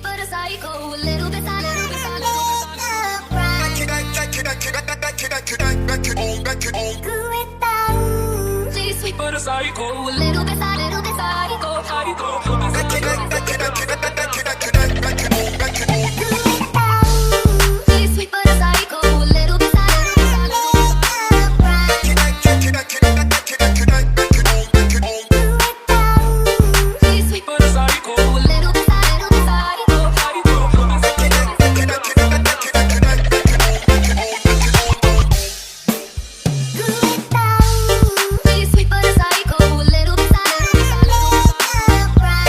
but a psycho, a little bit sad, little bit sad, little bit sad. She's sweet but a psycho, a little bit sad, little bit psycho, psycho. She's sweet but a psycho, a little bit sad, little bit sad, little bit sad. She's sweet but a psycho, a little bit sad, little bit psycho, psycho. She's sweet but a psycho, a little bit sad, little bit sad, little bit sad.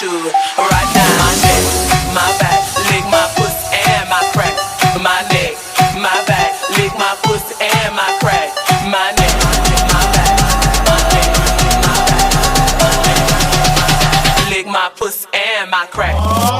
attitude right now. My neck, my back, lick my pussy and my crack. My neck, my back, lick my pussy and my crack. My neck, my back, my neck, my back, my neck, my back, lick my pussy and my crack.